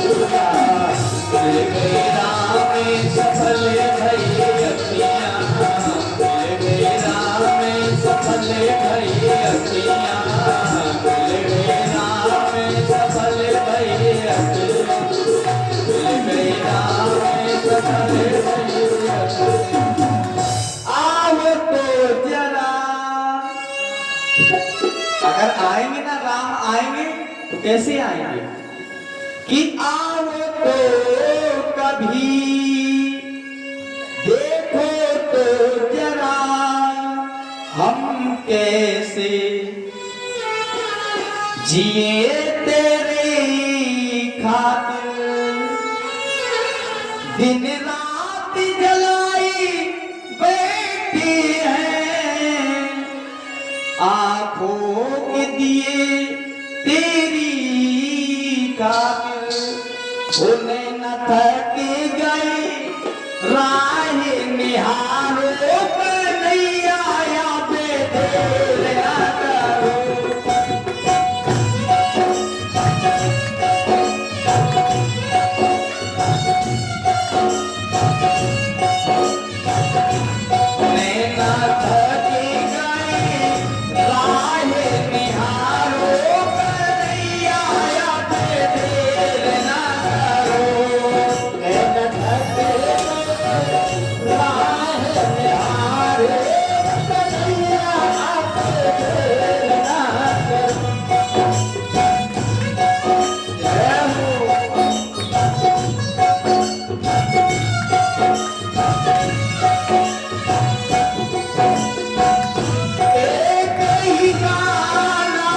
मिल गई राह में सफल भई अखियाँ, मिल गई राह में सफल भई अखियाँ, मिल गई राह में सफल भई अखियाँ, मिल गई राह में सफल भई अखियाँ। आओ तो जरा, अगर आएंगे ना राम आएंगे तो कैसे आएंगे कि आओ तो कभी देखो तो जरा हम कैसे जिए तेरी खातिर, दिन रात जलाई बैठी है आंखों के दिए तेरी खातिर, उन्हें न थक गई राह निहारो नहीं आया बेदेर न करो। उन्हें न थक गई राह निहारो नहीं आया बेदेर न करो। उन्हें न थक गई राह निहारो नहीं आया बेदेर न करो। जय हो। एक ही गाना,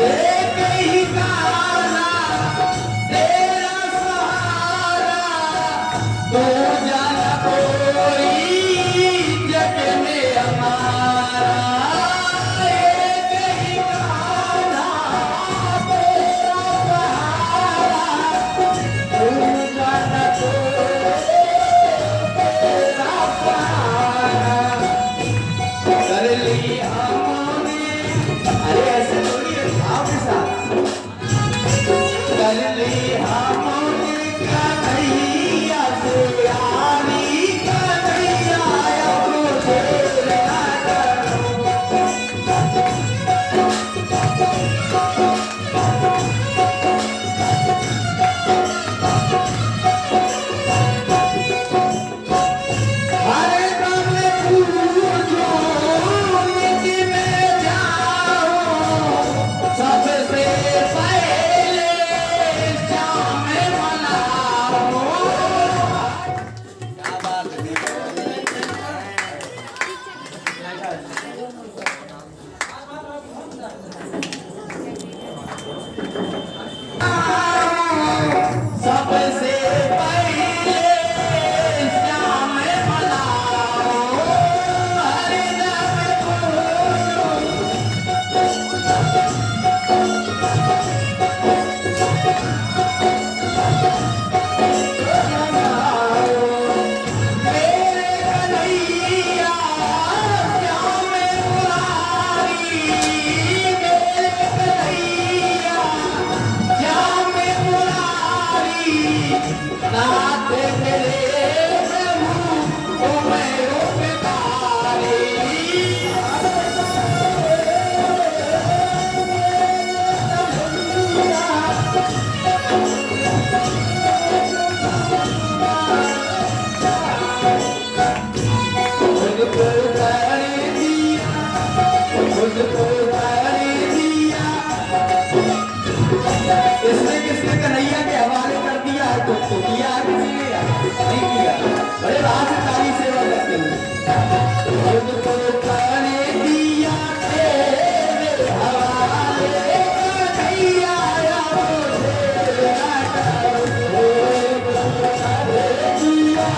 एक ही गाना तेरा सहारा, तू जाना कोई जग में हमारा। एक ही गाना तेरा सहारा, तू जाना कोई तेरा सहारा। कर ली हमने, अरे ऐसे थोड़ी है, भाव के साथ। कर ली हमने कन्हैया से यारी, कन्हैया अब देर ना करो। हरे दम पूजो नित में जाओ, सबसे पहले शाम मनाओ। क्या बात सबसे पहले शाम मनाओ। हरे दम पूजो मेरे कन्हैया श्याम मुरारी, मेरे कन्हैया श्याम मुरारी, नाथ मेरे प्रभु ओ मैं उपकारी। खुद को कर दिया, खुद को कर दिया, इसने किसने कन्हैया के हवाले कर दिया है? खुद को किया है किसी ने? नहीं किया। बड़े राज ताली सेवा करते हैं। खुद को कर दिया तेरे हवाले, कन्हैया अब देर ना करो। खुद को कर दिया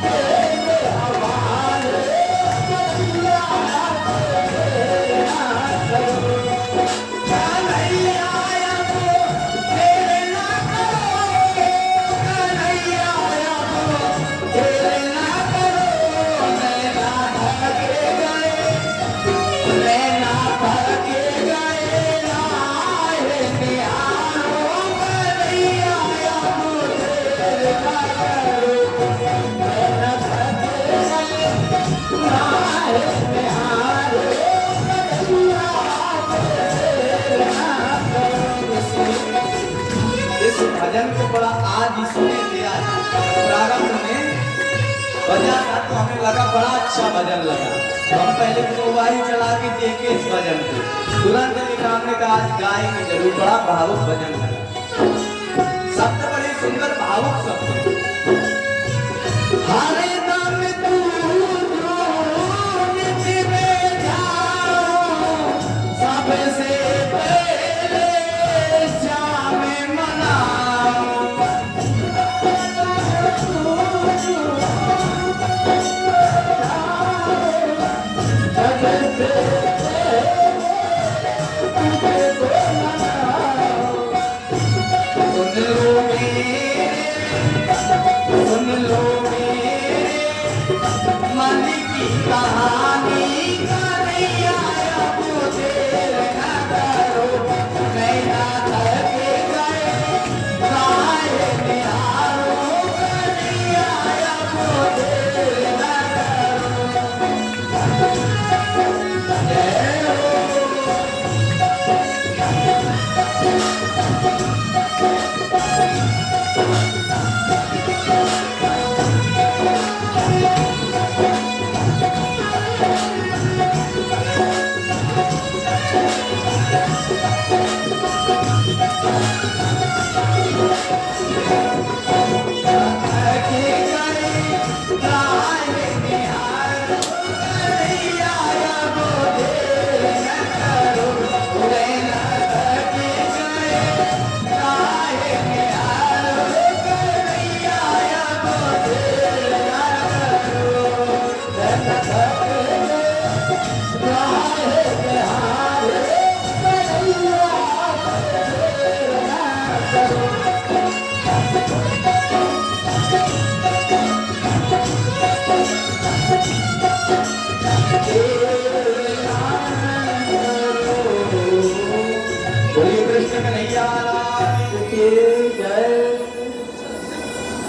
तेरे हवाले, कन्हैया अब देर ना करो। कन्हैया अब भजन को बड़ा आज ही सुने थे। आज प्रारंभ में बजा था तो हमें लगा बड़ा अच्छा भजन लगा, तो हम पहले मोबाइल चला के देखे इस भजन को, तुरंत लिखा हमने कहा आज गाएंगे जरूर। बड़ा भावुक भजन लगा, शब्द बड़े सुंदर भावुक शब्द। हरे नाम तू जो नित्य में जाओ, सबसे पहले जामे मनाओ। सुन लो मेरे मन की कहानी, कन्हैया अब देर न करो, नैना थके गए काहे निहारो, कन्हैया अब देर न करो। जय हो।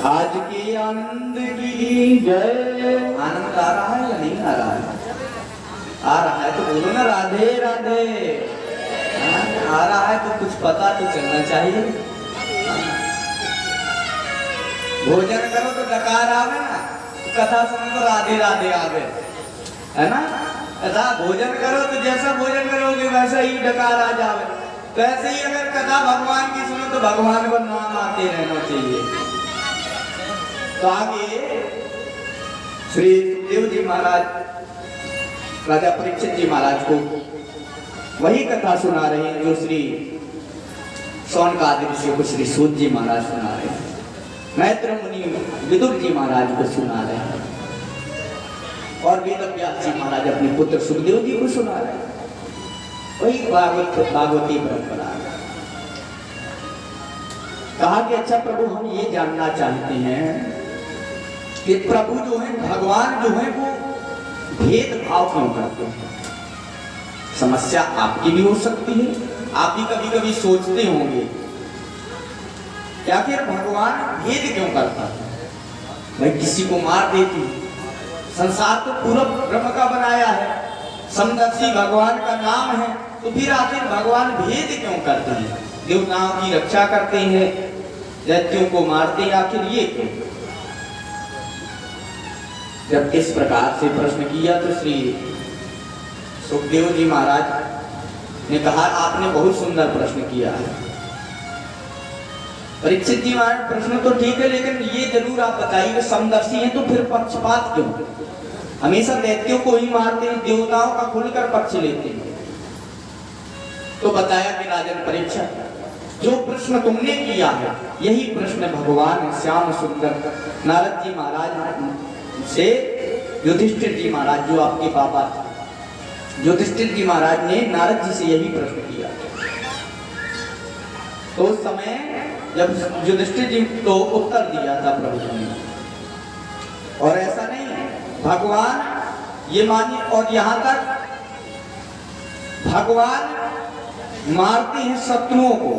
आज के आनंद की जय। आनंद आ रहा है या नहीं आ रहा है? आ रहा है तो बोलो ना राधे राधे। आ रहा है तो कुछ पता तो चलना चाहिए। भोजन करो तो डकार आवे ना, कथा सुनो तो राधे राधे आवे, है ना? कथा भोजन करो तो जैसा भोजन करोगे वैसा ही डकार आ जावे। तो ऐसे ही अगर कथा भगवान की सुनो तो भगवान का नाम आते रहना चाहिए। तो आगे श्री सुखदेव जी महाराज राजा परीक्षित जी महाराज को वही कथा सुना रहे हैं जो श्री शौनकादि ऋषियों को श्री सूत जी महाराज सुना रहे हैं, मैत्र मुनि विदुर जी महाराज को सुना रहे हैं, और वेदव्यास जी महाराज अपने पुत्र सुखदेव जी को सुना रहे हैं। वही भागवती परंपरा। कहा कि अच्छा प्रभु हम ये जानना चाहते हैं कि प्रभु जो है भगवान जो है वो भेदभाव क्यों करते हैं? समस्या आपकी भी हो सकती है, आप भी कभी कभी सोचते होंगे क्या कि भगवान भेद क्यों करता है? भाई किसी को मार देती, संसार तो पूरा ब्रह्म का बनाया है, समदर्शी भगवान का नाम है, तो फिर आखिर भगवान भेद क्यों करते हैं? देवताओं की रक्षा करते हैं, दैत्यों को मारते हैं, आखिर ये क्यों? जब इस प्रकार से प्रश्न किया तो श्री सुखदेव जी महाराज ने कहा आपने बहुत सुंदर प्रश्न किया है। परीक्षित जी महाराज प्रश्न तो ठीक है, लेकिन ये जरूर आप बताइए समदर्शी हैं तो फिर पक्षपात क्यों? हमेशा दैत्यों को ही मारते हैं, देवताओं का खुलकर पक्ष लेते हैं। तो बताया कि राजन परीक्षित जो प्रश्न तुमने किया है यही प्रश्न भगवान श्याम सुंदर नारद जी महाराज से युधिष्ठिर जी महाराज जो आपके पापा युधिष्ठिर जी महाराज ने नारद जी से यही प्रश्न किया। तो उस समय जब युधिष्ठिर जी को उत्तर दिया था प्रभु जी ने, और ऐसा नहीं है भगवान ये मानिए, और यहाँ तक भगवान मारते हैं शत्रुओं को,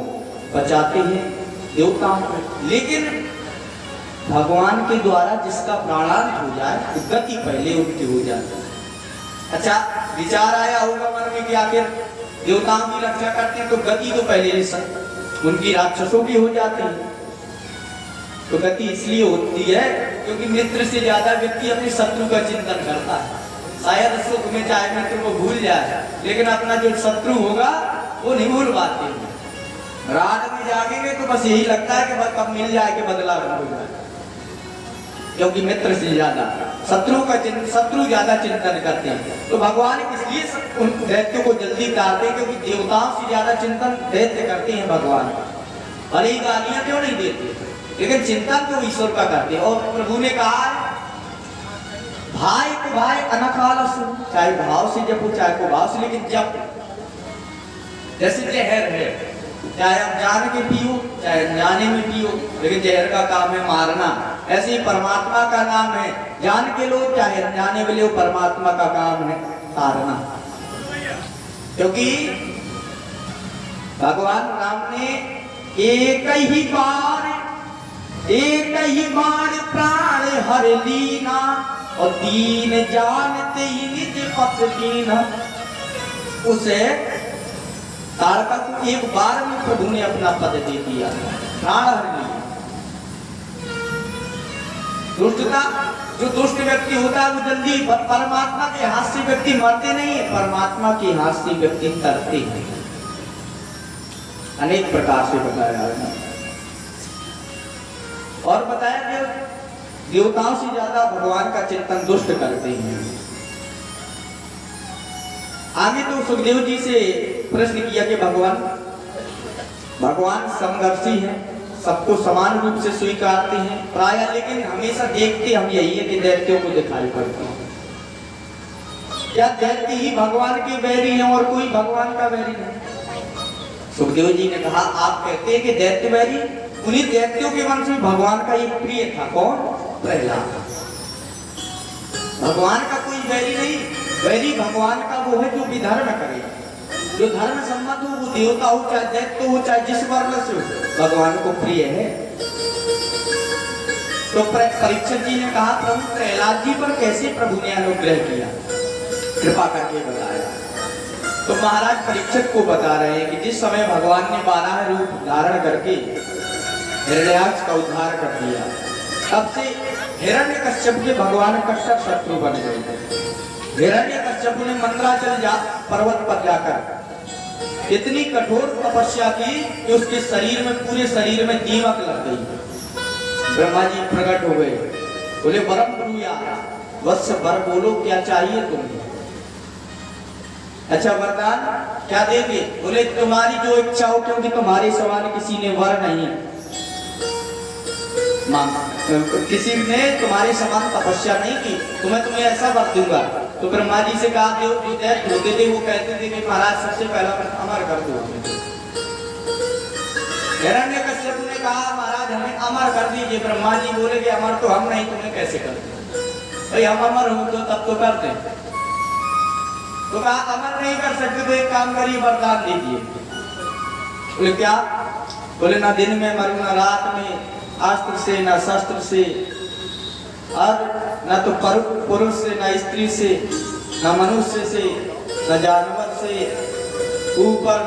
बचाते हैं देवताओं को, लेकिन भगवान के द्वारा जिसका प्राणांत हो जाए गति पहले उनकी हो जाती है। अच्छा विचार आया होगा मन में कि आखिर देवताओं की रक्षा करते हैं तो गति तो पहले उनकी राक्षसों की हो जाती है, तो गति इसलिए होती है क्योंकि मित्र से ज्यादा व्यक्ति अपने शत्रु का चिंतन करता है। शायद सुख में चाहे मित्र को भूल जाए, लेकिन अपना जो शत्रु होगा वो नहीं भूल पाते। रात में जागेंगे तो बस यही लगता है कि कब मिल जाए कि बदला हो जाए, क्योंकि मित्र से ज्यादा शत्रु ज्यादा चिंतन करते हैं। तो भगवान इसलिए उन दैत्यों को जल्दी तारते, क्योंकि देवताओं से ज्यादा चिंतन दैत्य करते हैं भगवान। भले ही गालियां क्यों नहीं देते, लेकिन चिंतन तो ईश्वर का करते हैं। और प्रभु ने कहा भाई को भाई अनखालस, चाहे भाव से जपो चाहे को भाव से, लेकिन जब जैसे जहर है, चाहे आप जान के पियो चाहे अनजाने में पियो, लेकिन जहर का काम है मारना। ऐसे ही परमात्मा का नाम है, जान के लो चाहे अनजाने में लो, परमात्मा का काम है तारना। क्योंकि भगवान राम ने एक ही बार प्राण हर लीना, और दीन जानते ही निज पथ कीना। उसे तारका को एक बार में प्रभु ने अपना पद दे दिया, प्राण हर लिया। दुष्टता, जो दुष्ट व्यक्ति होता है वो जल्दी, परमात्मा के हाथ से व्यक्ति मरते नहीं है, परमात्मा के हाथ से व्यक्ति तरते हैं। अनेक प्रकार से बताया है। और बताया कि देवताओं से ज्यादा भगवान का चिंतन दुष्ट करते हैं। आगे तो सुखदेव जी से प्रश्न किया कि भगवान समदर्शी हैं, सबको समान रूप से स्वीकारते हैं प्राय, लेकिन हमेशा देखते हम यही है कि दैत्यों को दिखाई पड़ते हैं। क्या दैत्य ही भगवान के बैरी हैं और कोई भगवान का बैरी नहीं? सुखदेव जी ने कहा आप कहते हैं कि दैत्य बैरी, उन्हीं दैत्यों के वंश में भगवान का एक प्रिय था, कौन? प्रहलाद। भगवान का कोई बैरी नहीं, बैरी भगवान का वो है जो विधर्म करे, जो धर्म सम्मत हो, वो देवता हो चाहे दैत्य हो चाहे जिस वर्ण से हो, भगवान को प्रिय है। तो परीक्षित जी ने कहा प्रभु प्रहलाद जी पर कैसे प्रभु ने अनुग्रह किया, कृपा करके बताया। तो महाराज परीक्षित को बता रहे हैं कि जिस समय भगवान ने 12 रूप धारण करके हिरण्याक्ष का उद्धार कर दिया, तब से हिरण्यकश्यप के भगवान कट्टर शत्रु बन गए। हिरण्यकश्यप ने मंदराचल पर्वत पर जाकर इतनी कठोर तपस्या की कि उसके शरीर में, पूरे शरीर में दीमक लग गई। ब्रह्मा जी प्रकट हो गए, बोले वरम ब्रूयात्, वत्स वर बोलो क्या चाहिए तुम्हें? अच्छा वरदान क्या देंगे? बोले तुम्हारी जो इच्छा हो, क्योंकि तुम्हारे समान किसी ने वर नहीं मांगा, किसी ने तुम्हारे समान तपस्या नहीं की, तुम्हें ऐसा वर दूंगा। तो ब्रह्मा जी से कहा जो दैत्य होते थे वो कहते थे कि महाराज सबसे पहला अमर कर दो। हिरण्यकश्यप ने कहा महाराज हमें अमर कर दीजिए। ब्रह्मा जी बोले कि अमर तो हम नहीं, तुम्हें कैसे करते? भाई हम अमर हो तो तब तो करते। तो कहा अमर नहीं कर सकते तो एक काम करिए वरदान दीजिए। बोले क्या? बोले ना दिन में मरू ना रात में, अस्त्र से ना शस्त्र से, और न तो पुरुष से ना स्त्री से, न मनुष्य से न जानवर से, ऊपर